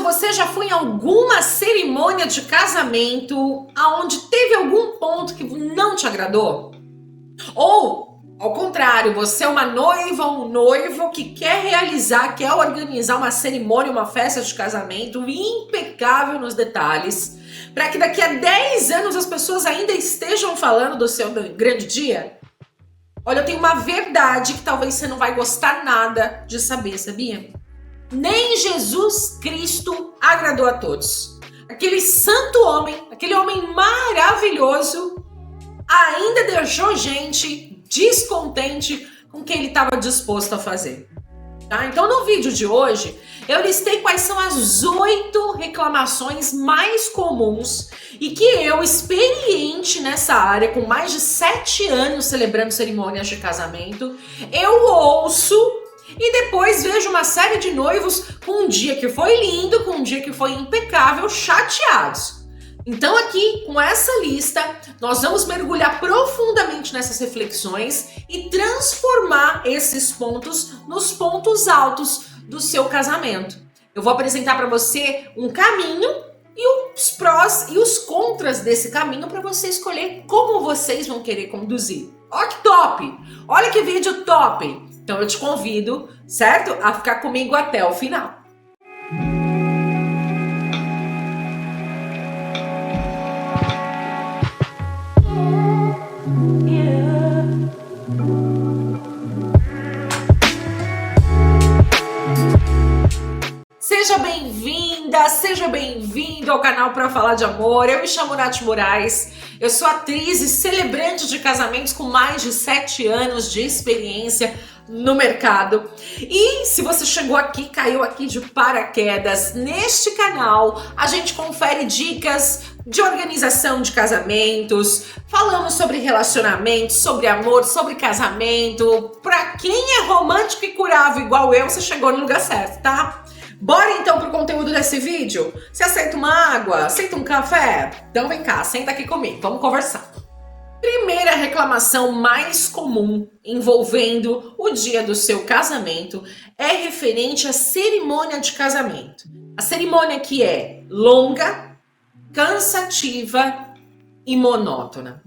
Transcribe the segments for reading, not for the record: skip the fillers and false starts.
você já foi em alguma cerimônia de casamento aonde teve algum ponto que não te agradou? Ou, ao contrário, você é uma noiva ou um noivo que quer realizar, quer organizar uma cerimônia, uma festa de casamento impecável nos detalhes, para que daqui a 10 anos as pessoas ainda estejam falando do seu grande dia? Olha, eu tenho uma verdade que talvez você não vai gostar nada de saber, sabia? Nem Jesus Cristo agradou a todos. Aquele santo homem, aquele homem maravilhoso, ainda deixou gente descontente com o que ele estava disposto a fazer. Tá? Então, no vídeo de hoje, eu listei quais são as 8 reclamações mais comuns e que eu, experiente nessa área, com mais de 7 anos celebrando cerimônias de casamento, eu ouço e depois vejo uma série de noivos com um dia que foi lindo, com um dia que foi impecável, chateados. Então aqui, com essa lista, nós vamos mergulhar profundamente nessas reflexões e transformar esses pontos nos pontos altos do seu casamento. Eu vou apresentar para você um caminho e os prós e os contras desse caminho para você escolher como vocês vão querer conduzir. Olha que top! Olha que vídeo top! Então eu te convido, certo? A ficar comigo até o final. Seja bem-vindo ao canal Pra Falar de Amor. Eu me chamo Nath Moraes, eu sou atriz e celebrante de casamentos com mais de 7 anos de experiência no mercado. E se você chegou aqui, caiu aqui de paraquedas, neste canal a gente confere dicas de organização de casamentos, falamos sobre relacionamentos, sobre amor, sobre casamento. Pra quem é romântico e curável igual eu, você chegou no lugar certo, tá? Bora então pro conteúdo desse vídeo? Você aceita uma água? Aceita um café? Então vem cá, senta aqui comigo, vamos conversar. Primeira reclamação mais comum envolvendo o dia do seu casamento é referente à cerimônia de casamento. A cerimônia que é longa, cansativa e monótona.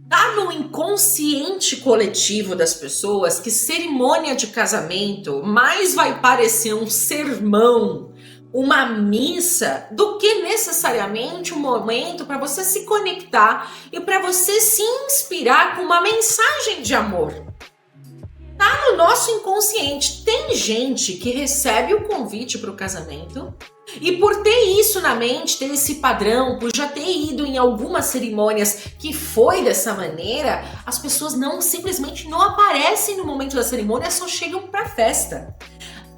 Tá no inconsciente coletivo das pessoas que cerimônia de casamento mais vai parecer um sermão, uma missa, do que necessariamente um momento para você se conectar e para você se inspirar com uma mensagem de amor. Tá no nosso inconsciente. Tem gente que recebe o convite para o casamento e por ter isso na mente, ter esse padrão, por já ter ido em algumas cerimônias que foi dessa maneira, as pessoas simplesmente não aparecem no momento da cerimônia, só chegam pra festa.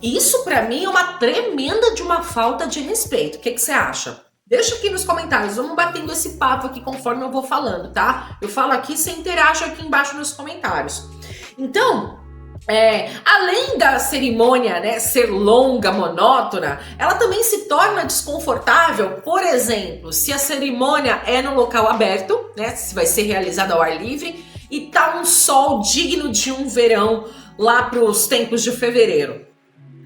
Isso pra mim é uma tremenda de uma falta de respeito. O que você acha? Deixa aqui nos comentários, vamos batendo esse papo aqui conforme eu vou falando, tá? Eu falo aqui, você interage aqui embaixo nos comentários. Então, além da cerimônia, né, ser longa, monótona, ela também se torna desconfortável, por exemplo, se a cerimônia é no local aberto, né, se vai ser realizada ao ar livre, e tá um sol digno de um verão lá para os tempos de fevereiro.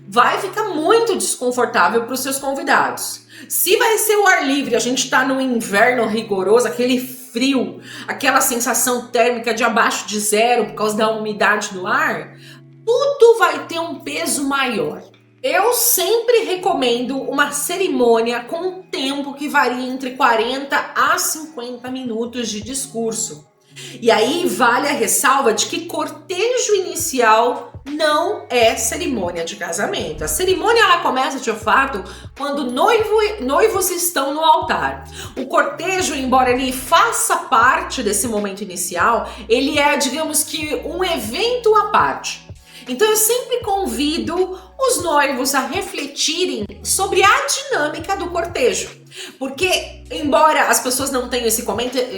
Vai ficar muito desconfortável para os seus convidados. Se vai ser o ar livre, a gente tá no inverno rigoroso, aquele frio, aquela sensação térmica de abaixo de 0 por causa da umidade do ar, tudo vai ter um peso maior. Eu sempre recomendo uma cerimônia com um tempo que varia entre 40 a 50 minutos de discurso. E aí vale a ressalva de que cortejo inicial não é cerimônia de casamento. A cerimônia ela começa de fato quando noivos estão no altar. O cortejo, embora ele faça parte desse momento inicial, ele é, digamos que, um evento à parte. Então eu sempre convido os noivos a refletirem sobre a dinâmica do cortejo. Porque, embora as pessoas não tenham esse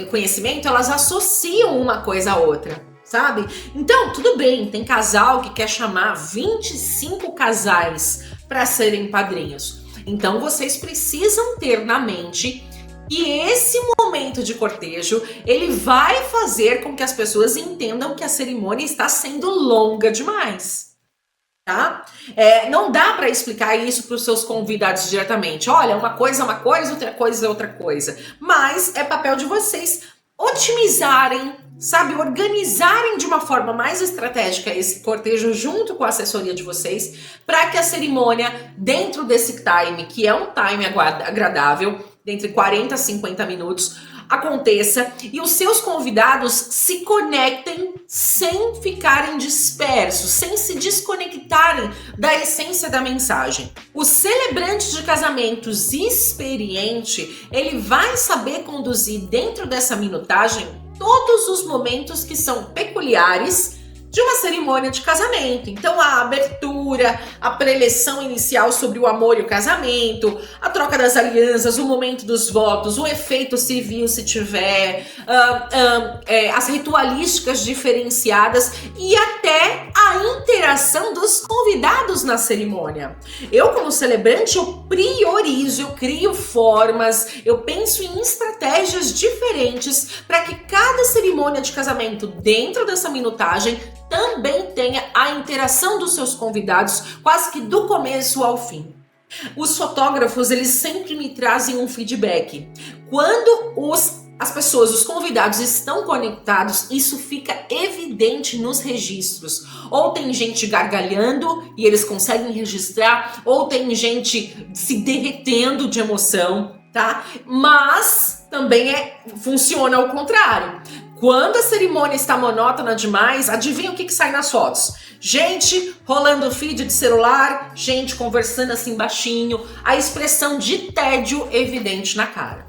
conhecimento, elas associam uma coisa à outra, sabe? Então, tudo bem, tem casal que quer chamar 25 casais para serem padrinhos. Então, vocês precisam ter na mente que esse momento de cortejo, ele vai fazer com que as pessoas entendam que a cerimônia está sendo longa demais. tá? Não dá para explicar isso para os seus convidados diretamente. Olha, uma coisa é uma coisa, outra coisa é outra coisa. Mas é papel de vocês otimizarem, sabe, organizarem de uma forma mais estratégica esse cortejo junto com a assessoria de vocês, para que a cerimônia, dentro desse time, que é um time agradável, entre 40 a 50 minutos, aconteça e os seus convidados se conectem sem ficarem dispersos, sem se desconectarem da essência da mensagem. O celebrante de casamentos experiente, ele vai saber conduzir dentro dessa minutagem todos os momentos que são peculiares de uma cerimônia de casamento. Então, a abertura, a preleção inicial sobre o amor e o casamento, a troca das alianças, o momento dos votos, o efeito civil, se tiver, as ritualísticas diferenciadas e até a interação dos convidados na cerimônia. Eu, como celebrante, eu priorizo, eu crio formas, eu penso em estratégias diferentes para que cada cerimônia de casamento dentro dessa minutagem também tenha a interação dos seus convidados quase que do começo ao fim. Os fotógrafos, eles sempre me trazem um feedback. Quando as pessoas, os convidados estão conectados, isso fica evidente nos registros. Ou tem gente gargalhando e eles conseguem registrar, ou tem gente se derretendo de emoção, tá? Mas também funciona ao contrário. Quando a cerimônia está monótona demais, adivinha o que sai nas fotos? Gente rolando feed de celular, gente conversando assim baixinho, a expressão de tédio evidente na cara.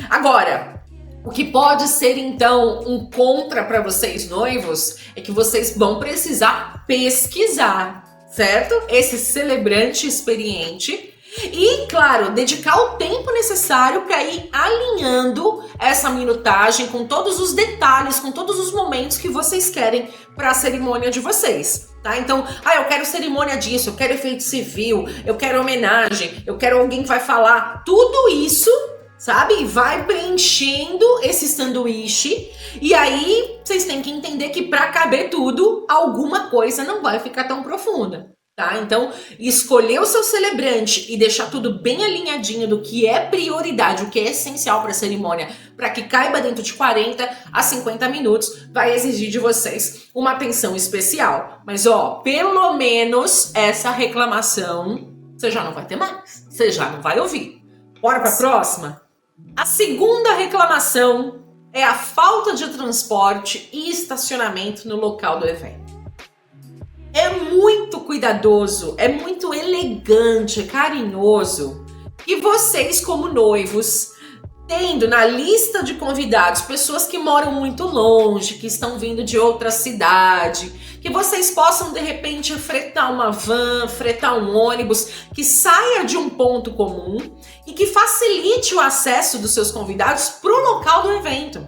Agora, o que pode ser então um contra para vocês noivos é que vocês vão precisar pesquisar, certo? Esse celebrante experiente. E, claro, dedicar o tempo necessário para ir alinhando essa minutagem com todos os detalhes, com todos os momentos que vocês querem para a cerimônia de vocês, tá? Então, eu quero cerimônia disso, eu quero efeito civil, eu quero homenagem, eu quero alguém que vai falar. Tudo isso, sabe? Vai preenchendo esse sanduíche e aí vocês têm que entender que para caber tudo, alguma coisa não vai ficar tão profunda. Tá? Então, escolher o seu celebrante e deixar tudo bem alinhadinho do que é prioridade, o que é essencial para a cerimônia, para que caiba dentro de 40 a 50 minutos, vai exigir de vocês uma atenção especial. Mas, pelo menos essa reclamação você já não vai ter mais, você já não vai ouvir. Bora para a próxima? A segunda reclamação é a falta de transporte e estacionamento no local do evento. É muito cuidadoso, é muito elegante, carinhoso que vocês, como noivos, tendo na lista de convidados pessoas que moram muito longe, que estão vindo de outra cidade, que vocês possam de repente fretar uma van, fretar um ônibus que saia de um ponto comum e que facilite o acesso dos seus convidados para o local do evento.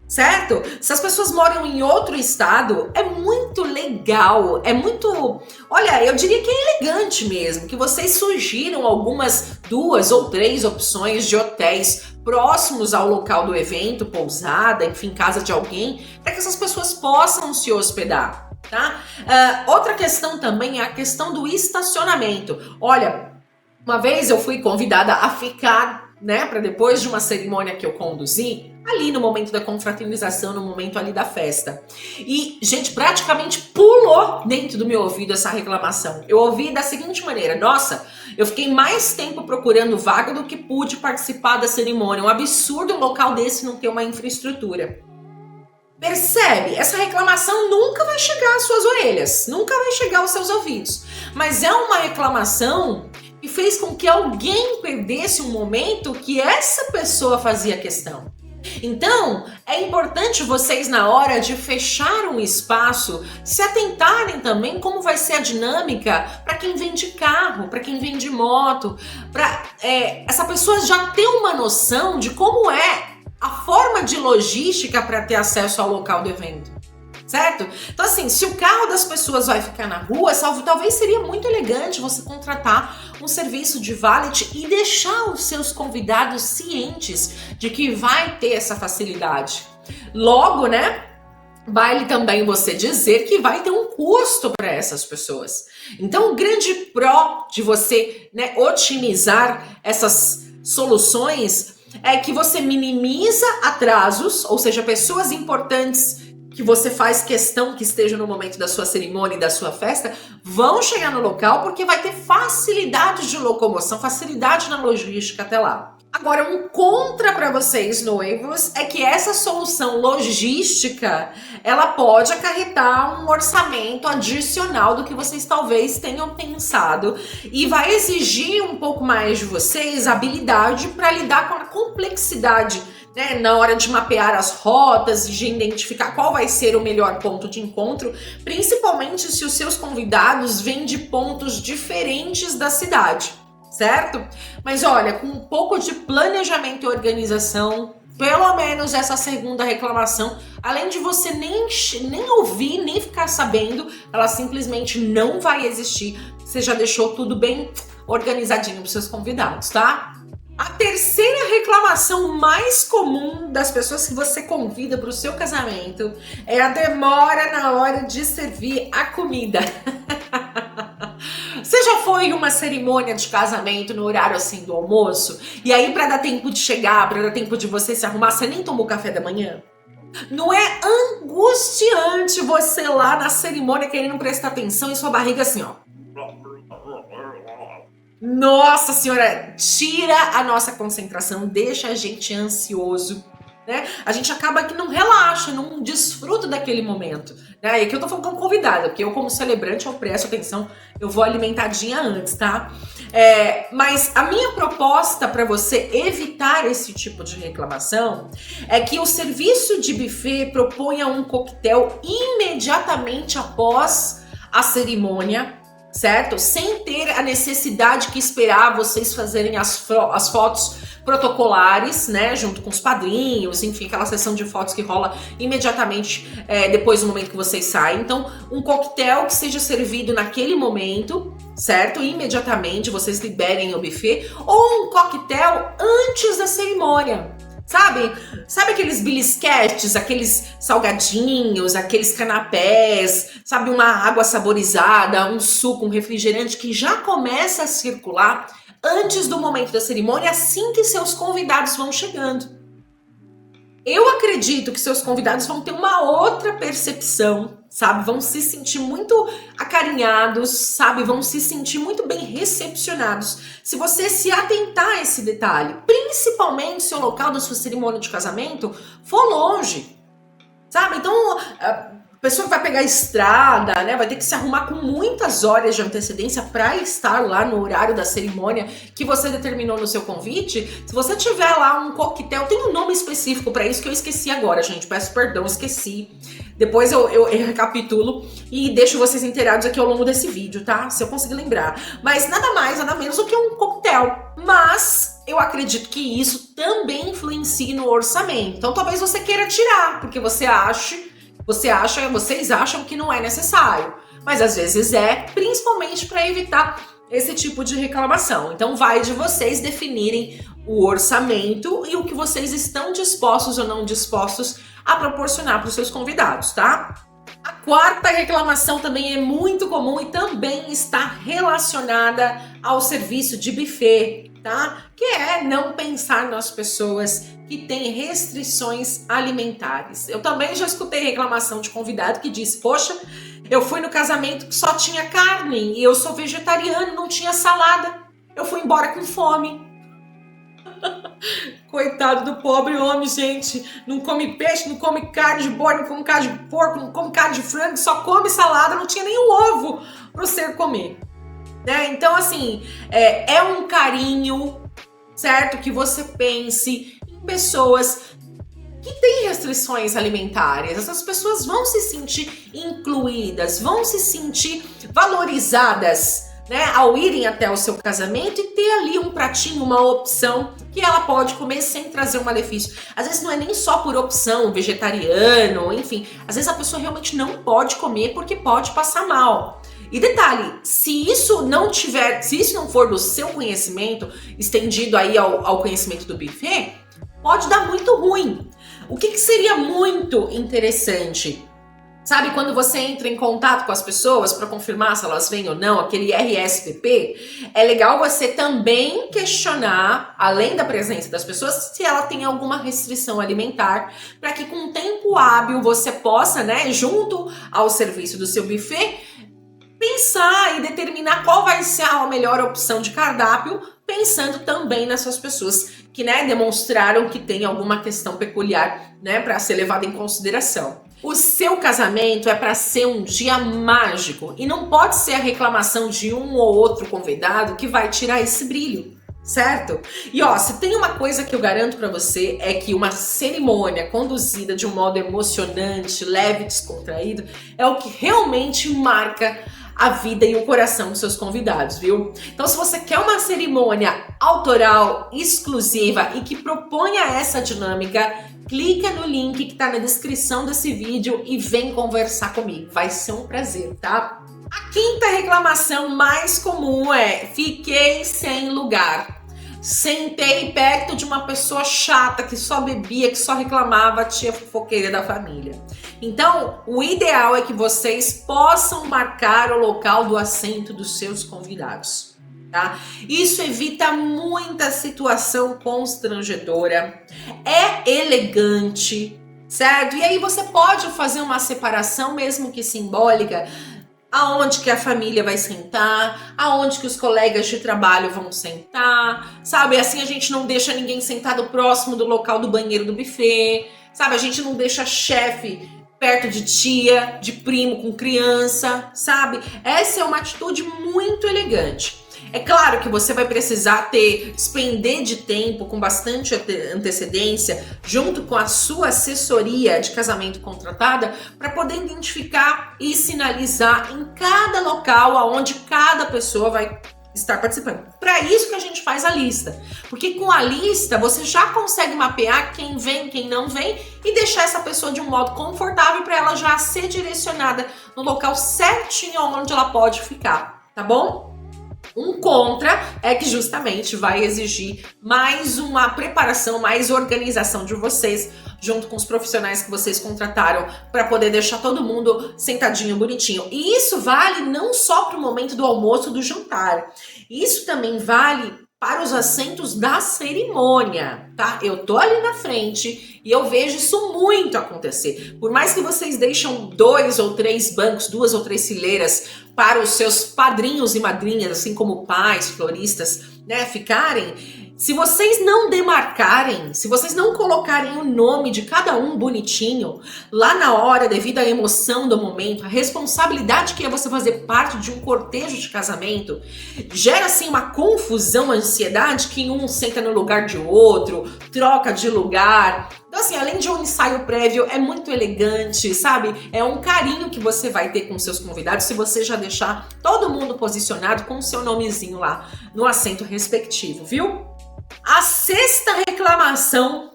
Certo? Se as pessoas moram em outro estado, é muito legal, é muito... Olha, eu diria que é elegante mesmo, que vocês surgiram algumas 2 ou 3 opções de hotéis próximos ao local do evento, pousada, enfim, casa de alguém, para que essas pessoas possam se hospedar, tá? Outra questão também é a questão do estacionamento. Olha, uma vez eu fui convidada a ficar, para depois de uma cerimônia que eu conduzi, ali no momento da confraternização, no momento ali da festa. E, gente, praticamente pulou dentro do meu ouvido essa reclamação. Eu ouvi da seguinte maneira: nossa, eu fiquei mais tempo procurando vaga do que pude participar da cerimônia. Um absurdo um local desse não ter uma infraestrutura. Percebe? Essa reclamação nunca vai chegar às suas orelhas, nunca vai chegar aos seus ouvidos. Mas é uma reclamação que fez com que alguém perdesse um momento que essa pessoa fazia questão. Então, é importante vocês, na hora de fechar um espaço, se atentarem também como vai ser a dinâmica para quem vem de carro, para quem vem de moto, para essa pessoa já ter uma noção de como é a forma de logística para ter acesso ao local do evento. Certo? Então, assim, se o carro das pessoas vai ficar na rua, talvez seria muito elegante você contratar um serviço de valet e deixar os seus convidados cientes de que vai ter essa facilidade. Logo, Vale também você dizer que vai ter um custo para essas pessoas. Então, o grande pró de você, né, otimizar essas soluções é que você minimiza atrasos, ou seja, pessoas importantes que você faz questão que estejam no momento da sua cerimônia e da sua festa, vão chegar no local porque vai ter facilidade de locomoção, facilidade na logística até lá. Agora, um contra para vocês noivos é que essa solução logística, ela pode acarretar um orçamento adicional do que vocês talvez tenham pensado e vai exigir um pouco mais de vocês habilidade para lidar com a complexidade, né, na hora de mapear as rotas, de identificar qual vai ser o melhor ponto de encontro, principalmente se os seus convidados vêm de pontos diferentes da cidade. Certo? Mas olha, com um pouco de planejamento e organização, pelo menos essa segunda reclamação, além de você nem ouvir, nem ficar sabendo, ela simplesmente não vai existir. Você já deixou tudo bem organizadinho para os seus convidados, tá? A terceira reclamação mais comum das pessoas que você convida para o seu casamento é a demora na hora de servir a comida. Você já foi em uma cerimônia de casamento no horário assim do almoço? E aí, pra dar tempo de chegar, pra dar tempo de você se arrumar, você nem tomou café da manhã? Não é angustiante você lá na cerimônia querendo prestar atenção e sua barriga assim, ó? Nossa senhora, tira a nossa concentração, deixa a gente ansioso. Né? A gente acaba que não relaxa, não desfruta daquele momento. Né? E aqui eu tô falando como convidada, porque eu como celebrante eu presto atenção, eu vou alimentadinha antes, tá? Mas a minha proposta para você evitar esse tipo de reclamação é que o serviço de buffet proponha um coquetel imediatamente após a cerimônia, certo? Sem ter a necessidade que esperar vocês fazerem as fotos protocolares, né, junto com os padrinhos, enfim, aquela sessão de fotos que rola imediatamente depois do momento que vocês saem. Então, um coquetel que seja servido naquele momento, certo? Imediatamente vocês liberem o buffet, ou um coquetel antes da cerimônia. Sabe aqueles belisquetes, aqueles salgadinhos, aqueles canapés, sabe, uma água saborizada, um suco, um refrigerante que já começa a circular antes do momento da cerimônia, assim que seus convidados vão chegando. Eu acredito que seus convidados vão ter uma outra percepção, sabe? Vão se sentir muito acarinhados, sabe? Vão se sentir muito bem recepcionados se você se atentar a esse detalhe. Principalmente se o local da sua cerimônia de casamento for longe, sabe? Então, a pessoa vai pegar a estrada, né? Vai ter que se arrumar com muitas horas de antecedência para estar lá no horário da cerimônia que você determinou no seu convite. Se você tiver lá um coquetel, tem um nome específico para isso que eu esqueci agora, gente. Peço perdão, esqueci. Depois eu recapitulo e deixo vocês inteirados aqui ao longo desse vídeo, tá? Se eu conseguir lembrar. Mas nada mais, nada menos do que um coquetel. Mas eu acredito que isso também influencia no orçamento. Então talvez você queira tirar, porque vocês acham que não é necessário. Mas às vezes é, principalmente para evitar esse tipo de reclamação. Então vai de vocês definirem o orçamento e o que vocês estão dispostos ou não dispostos a proporcionar para os seus convidados, tá? A quarta reclamação também é muito comum e também está relacionada ao serviço de buffet, tá? Que é não pensar nas pessoas que têm restrições alimentares. Eu também já escutei reclamação de convidado que disse: poxa, eu fui no casamento que só tinha carne e eu sou vegetariano, não tinha salada. Eu fui embora com fome. Coitado do pobre homem, gente. Não come peixe, não come carne de boi, não come carne de porco, não come carne de frango, só come salada, não tinha nenhum ovo pro ser comer. Né? Então, assim, é um carinho, certo? Que você pense em pessoas que têm restrições alimentares. Essas pessoas vão se sentir incluídas, vão se sentir valorizadas, né, ao irem até o seu casamento e ter ali um pratinho, uma opção que ela pode comer sem trazer um malefício. Às vezes não é nem só por opção, vegetariano, enfim. Às vezes a pessoa realmente não pode comer porque pode passar mal. E detalhe, se isso não for do seu conhecimento, estendido aí ao conhecimento do buffet, pode dar muito ruim. O que seria muito interessante? Sabe quando você entra em contato com as pessoas para confirmar se elas vêm ou não, aquele RSVP? É legal você também questionar, além da presença das pessoas, se ela tem alguma restrição alimentar, para que com tempo hábil você possa, né, junto ao serviço do seu buffet, pensar e determinar qual vai ser a melhor opção de cardápio, pensando também nessas pessoas que, né, demonstraram que tem alguma questão peculiar, né, para ser levada em consideração. O seu casamento é para ser um dia mágico e não pode ser a reclamação de um ou outro convidado que vai tirar esse brilho, certo? E ó, se tem uma coisa que eu garanto para você é que uma cerimônia conduzida de um modo emocionante, leve e descontraído é o que realmente marca a vida e o coração dos seus convidados, viu? Então, se você quer uma cerimônia autoral, exclusiva e que proponha essa dinâmica, clica no link que tá na descrição desse vídeo e vem conversar comigo. Vai ser um prazer, tá? A quinta reclamação mais comum é: fiquei sem lugar. Sentei perto de uma pessoa chata que só bebia, que só reclamava, a tia fofoqueira da família. Então, o ideal é que vocês possam marcar o local do assento dos seus convidados, tá? Isso evita muita situação constrangedora, é elegante, certo? E aí você pode fazer uma separação, mesmo que simbólica, aonde que a família vai sentar, aonde que os colegas de trabalho vão sentar, sabe? Assim a gente não deixa ninguém sentado próximo do local do banheiro do buffet, sabe? A gente não deixa chefe perto de tia, de primo com criança, sabe? Essa é uma atitude muito elegante. É claro que você vai precisar despender de tempo com bastante antecedência, junto com a sua assessoria de casamento contratada, para poder identificar e sinalizar em cada local aonde cada pessoa vai estar participando. Para isso que a gente faz a lista, porque com a lista você já consegue mapear quem vem, quem não vem e deixar essa pessoa de um modo confortável para ela já ser direcionada no local certinho onde ela pode ficar, tá bom? Um contra é que justamente vai exigir mais uma preparação, mais organização de vocês, junto com os profissionais que vocês contrataram, para poder deixar todo mundo sentadinho, bonitinho. E isso vale não só para o momento do almoço, do jantar. Isso também vale para os assentos da cerimônia, tá? Eu tô ali na frente e eu vejo isso muito acontecer. Por mais que vocês deixam 2 ou 3 bancos, 2 ou 3 fileiras para os seus padrinhos e madrinhas, assim como pais, floristas, né, ficarem, se vocês não demarcarem, se vocês não colocarem o nome de cada um bonitinho, lá na hora, devido à emoção do momento, a responsabilidade que é você fazer parte de um cortejo de casamento, gera assim uma confusão, uma ansiedade que um senta no lugar de outro, troca de lugar. Então assim, além de um ensaio prévio, é muito elegante, sabe? É um carinho que você vai ter com seus convidados se você já deixar todo mundo posicionado com o seu nomezinho lá no assento respectivo, viu? A sexta reclamação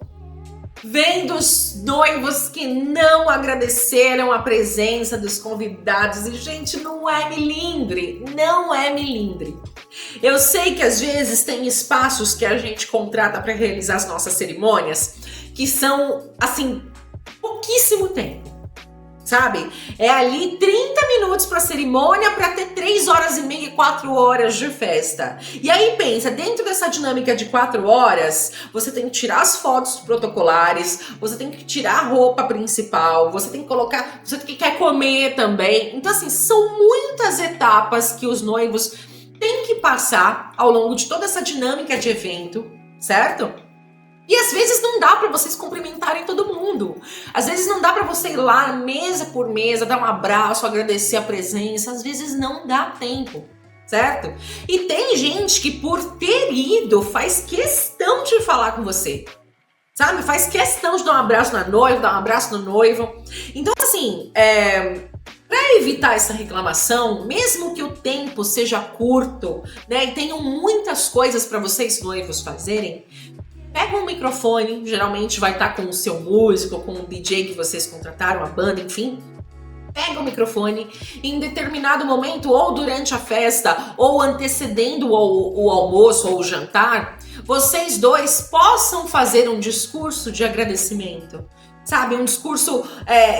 vem dos noivos que não agradeceram a presença dos convidados. E, gente, não é milindre, não é milindre. Eu sei que às vezes tem espaços que a gente contrata para realizar as nossas cerimônias que são, assim, pouquíssimo tempo. Sabe? É ali 30 minutos para cerimônia para ter 3 horas e meia, 4 horas de festa. E aí pensa, dentro dessa dinâmica de 4 horas, você tem que tirar as fotos protocolares, você tem que tirar a roupa principal, você tem que colocar, você quer comer também. Então assim, são muitas etapas que os noivos têm que passar ao longo de toda essa dinâmica de evento, certo? E às vezes não dá para vocês cumprimentarem todo mundo. Às vezes não dá para você ir lá mesa por mesa, dar um abraço, agradecer a presença. Às vezes não dá tempo, certo? E tem gente que por ter ido faz questão de falar com você, sabe? Faz questão de dar um abraço na noiva, dar um abraço no noivo. Então assim, para evitar essa reclamação, mesmo que o tempo seja curto, né, e tenham muitas coisas para vocês noivos fazerem, pega um microfone, geralmente vai estar com o seu músico, com o DJ que vocês contrataram, a banda, enfim. Pega o microfone e em determinado momento, ou durante a festa, ou antecedendo o almoço ou o jantar, vocês dois possam fazer um discurso de agradecimento. sabe, um discurso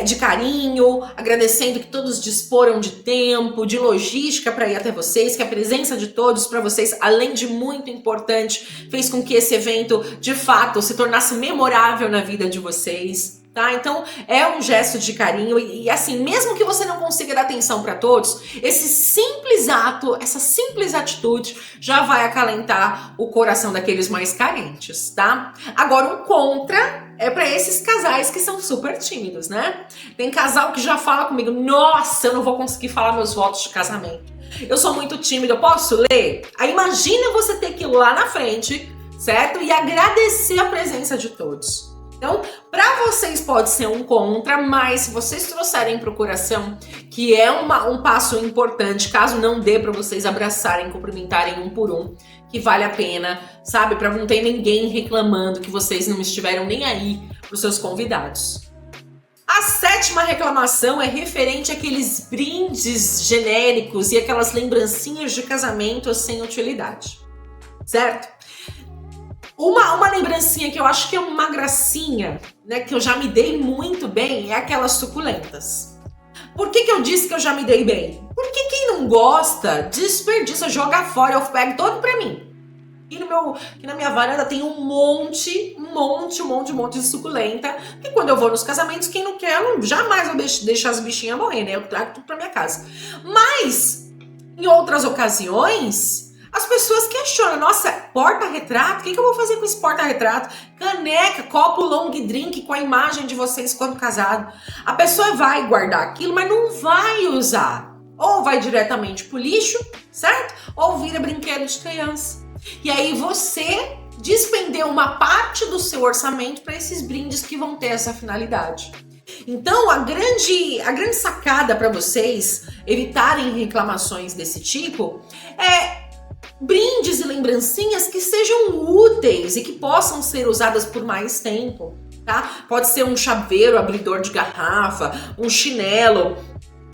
de carinho, agradecendo que todos disporam de tempo, de logística para ir até vocês, que a presença de todos para vocês, além de muito importante, fez com que esse evento, de fato, se tornasse memorável na vida de vocês. Tá? Então é um gesto de carinho e assim, mesmo que você não consiga dar atenção para todos, esse simples ato, essa simples atitude já vai acalentar o coração daqueles mais carentes, tá? Agora um contra é para esses casais que são super tímidos, né? Tem casal que já fala comigo, nossa, eu não vou conseguir falar meus votos de casamento. Eu sou muito tímido, eu posso ler? Aí imagina você ter que ir lá na frente, certo? E agradecer a presença de todos. Então, para vocês pode ser um contra, mas se vocês trouxerem para o coração, que é um passo importante, caso não dê para vocês abraçarem, cumprimentarem um por um, que vale a pena, sabe? Para não ter ninguém reclamando que vocês não estiveram nem aí para os seus convidados. A 7ª reclamação é referente àqueles brindes genéricos e aquelas lembrancinhas de casamento sem utilidade, certo? Uma lembrancinha que eu acho que é uma gracinha, né, que eu já me dei muito bem, é aquelas suculentas. Por que eu disse que eu já me dei bem? Porque quem não gosta, desperdiça, joga fora, eu pego todo pra mim. Aqui na minha varanda tem um monte de suculenta, que quando eu vou nos casamentos, quem não quer, eu jamais vou deixar as bichinhas morrer, né? Eu trago tudo pra minha casa. Mas, em outras ocasiões, as pessoas questionam, nossa, porta-retrato? O que eu vou fazer com esse porta-retrato? Caneca, copo long drink com a imagem de vocês quando casado. A pessoa vai guardar aquilo, mas não vai usar. Ou vai diretamente pro lixo, certo? Ou vira brinquedo de criança. E aí você despendeu uma parte do seu orçamento para esses brindes que vão ter essa finalidade. Então, a grande sacada para vocês evitarem reclamações desse tipo é brindes e lembrancinhas que sejam úteis e que possam ser usadas por mais tempo, tá? Pode ser um chaveiro abridor de garrafa, um chinelo,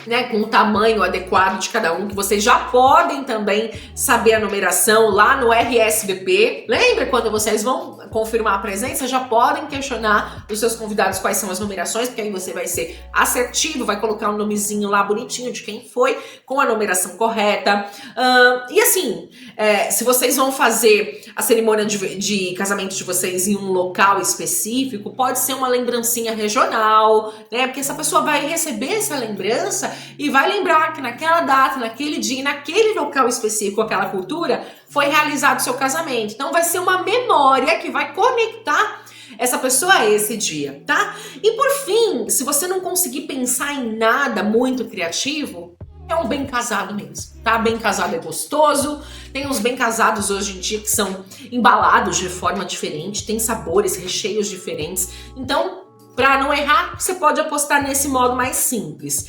né, com o tamanho adequado de cada um, que vocês já podem também saber a numeração lá no RSVP. Lembra quando vocês vão confirmar a presença, já podem questionar os seus convidados quais são as numerações, porque aí você vai ser assertivo, vai colocar um nomezinho lá bonitinho de quem foi, com a numeração correta. E assim, se vocês vão fazer a cerimônia de casamento de vocês em um local específico, pode ser uma lembrancinha regional, né? Porque essa pessoa vai receber essa lembrança e vai lembrar que naquela data, naquele dia, naquele local específico, aquela cultura, foi realizado o seu casamento. Então vai ser uma memória que vai conectar essa pessoa a esse dia, tá? E por fim, se você não conseguir pensar em nada muito criativo, é um bem casado mesmo, tá? Bem casado é gostoso, tem uns bem casados hoje em dia que são embalados de forma diferente, tem sabores, recheios diferentes, então para não errar, você pode apostar nesse modo mais simples.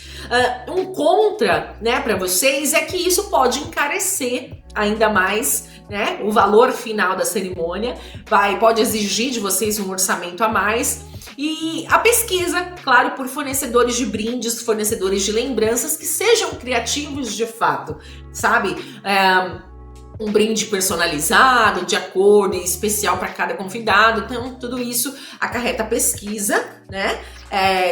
Um contra, né, para vocês é que isso pode encarecer ainda mais, né, o valor final da cerimônia, pode exigir de vocês um orçamento a mais. E a pesquisa, claro, por fornecedores de brindes, fornecedores de lembranças que sejam criativos de fato, sabe? Um brinde personalizado, de acordo e especial para cada convidado. Então, tudo isso acarreta pesquisa, né?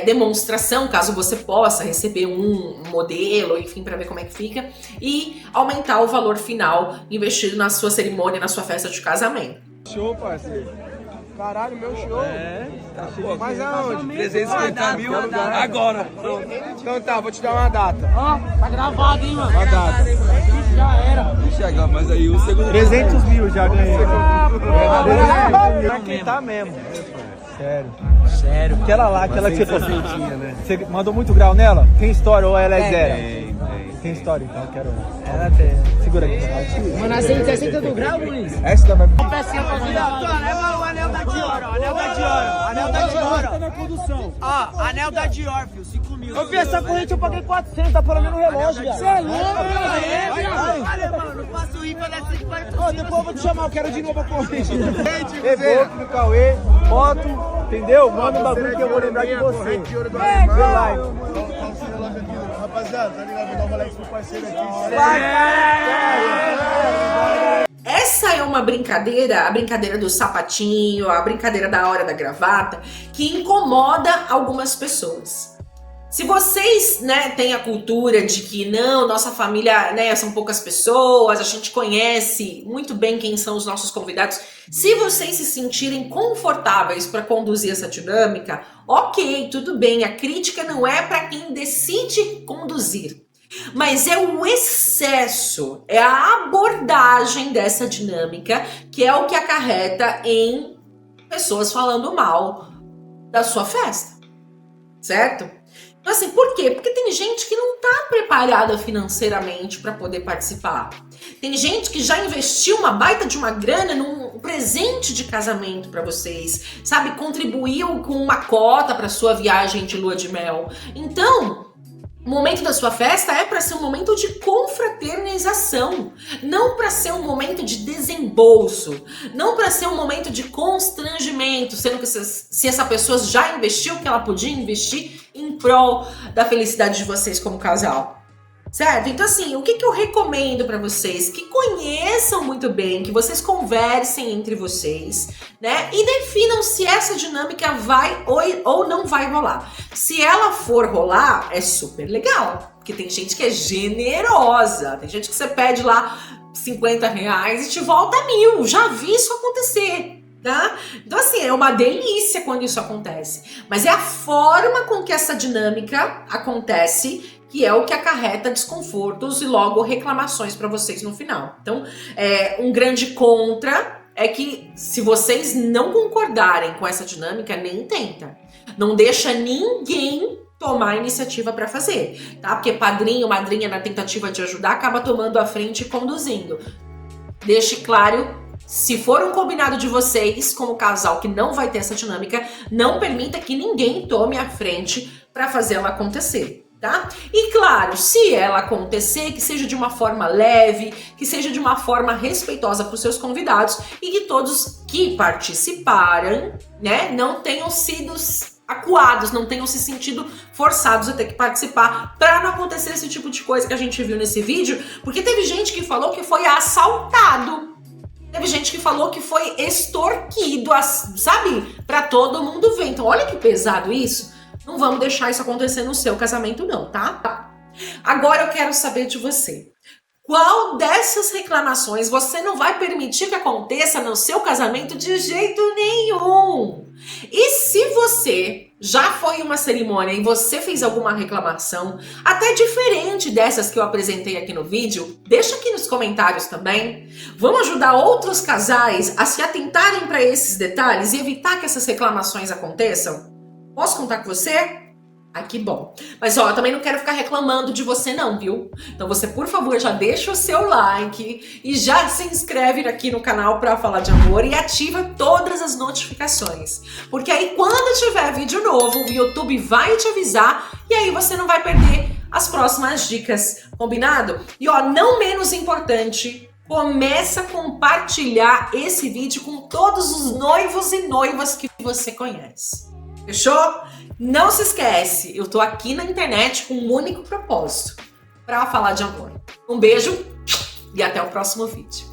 Demonstração, caso você possa receber um modelo, enfim, para ver como é que fica. E aumentar o valor final investido na sua cerimônia, na sua festa de casamento. Show, parceiro. Caralho, meu show. Tá cheio. Mas aonde? 350 mil agora. Então tá, vou te dar uma data. Ó, tá gravado, hein, mano? Uma data. Já era. Chegar, mas aí o segundo. 300 mil já ganhei. Aqui tá mesmo. Sério. Sério. Aquela lá, aquela que você postou. né? Você mandou muito grau nela? Tem história ou ela é zero? Tem. Tem história, então eu quero. Ela tem. Segura aqui. Mano, a 160 do grau, Luiz? Essa vai. Uma pecinha pra virar. Leva o anel da Dior, ó. Anel da Dior. Anel da Dior, ó. Na produção. Ó, anel da Dior, filho. 5 mil. Eu vi essa corrente, eu paguei 400, tá pelo menos no relógio, velho. Você é louco, viado. Olha, mano, não faço rifa dessa de 40. Ó, depois eu vou te chamar, eu quero de novo a corrente. Evoque no Cauê, foto, entendeu? Manda um bagulho que eu vou lembrar de você. Vê lá. Rapaziada, tá ligado? Vou dar uma like pro parceiro aqui. Essa é uma brincadeira, a brincadeira do sapatinho, a brincadeira da hora da gravata, que incomoda algumas pessoas. Se vocês, né, têm a cultura de que não, nossa família, né, são poucas pessoas, a gente conhece muito bem quem são os nossos convidados, se vocês se sentirem confortáveis para conduzir essa dinâmica, ok, tudo bem, a crítica não é para quem decide conduzir, mas é o excesso, é a abordagem dessa dinâmica que é o que acarreta em pessoas falando mal da sua festa, certo? Então, assim, por quê? Porque tem gente que não tá preparada financeiramente para poder participar. Tem gente que já investiu uma baita de uma grana num presente de casamento para vocês, sabe? Contribuiu com uma cota para sua viagem de lua de mel. Então, o momento da sua festa é para ser um momento de confraternização, não para ser um momento de desembolso, não para ser um momento de constrangimento, sendo que se essa pessoa já investiu o que ela podia investir em prol da felicidade de vocês como casal. Certo? Então, assim, o que eu recomendo para vocês? Que conheçam muito bem, que vocês conversem entre vocês, né? E definam se essa dinâmica vai ou não vai rolar. Se ela for rolar, é super legal, porque tem gente que é generosa, tem gente que você pede lá R$50 e te volta 1.000. Já vi isso acontecer. Tá? Então, assim, é uma delícia quando isso acontece, mas é a forma com que essa dinâmica acontece que é o que acarreta desconfortos e logo reclamações para vocês no final. Então, um grande contra é que se vocês não concordarem com essa dinâmica, nem tenta. Não deixa ninguém tomar a iniciativa para fazer, tá? Porque padrinho, madrinha, na tentativa de ajudar, acaba tomando a frente e conduzindo. Deixe claro. Se for um combinado de vocês, como casal que não vai ter essa dinâmica, não permita que ninguém tome a frente para fazer ela acontecer, tá? E claro, se ela acontecer, que seja de uma forma leve, que seja de uma forma respeitosa para os seus convidados e que todos que participaram, né, não tenham sido acuados, não tenham se sentido forçados a ter que participar para não acontecer esse tipo de coisa que a gente viu nesse vídeo, porque teve gente que falou que foi assaltado. Teve gente que falou que foi extorquido, sabe? Pra todo mundo ver. Então, olha que pesado isso. Não vamos deixar isso acontecer no seu casamento, não, tá? Agora eu quero saber de você. Qual dessas reclamações você não vai permitir que aconteça no seu casamento de jeito nenhum? E se você já foi em uma cerimônia e você fez alguma reclamação, até diferente dessas que eu apresentei aqui no vídeo, deixa aqui nos comentários também. Vamos ajudar outros casais a se atentarem para esses detalhes e evitar que essas reclamações aconteçam? Posso contar com você? Ah, que bom. Mas ó, eu também não quero ficar reclamando de você não, viu? Então você, por favor, já deixa o seu like e já se inscreve aqui no canal Pra Falar de Amor e ativa todas as notificações. Porque aí quando tiver vídeo novo, o YouTube vai te avisar e aí você não vai perder as próximas dicas, combinado? E ó, não menos importante, começa a compartilhar esse vídeo com todos os noivos e noivas que você conhece. Fechou? Não se esquece, eu tô aqui na internet com um único propósito, pra falar de amor. Um beijo e até o próximo vídeo.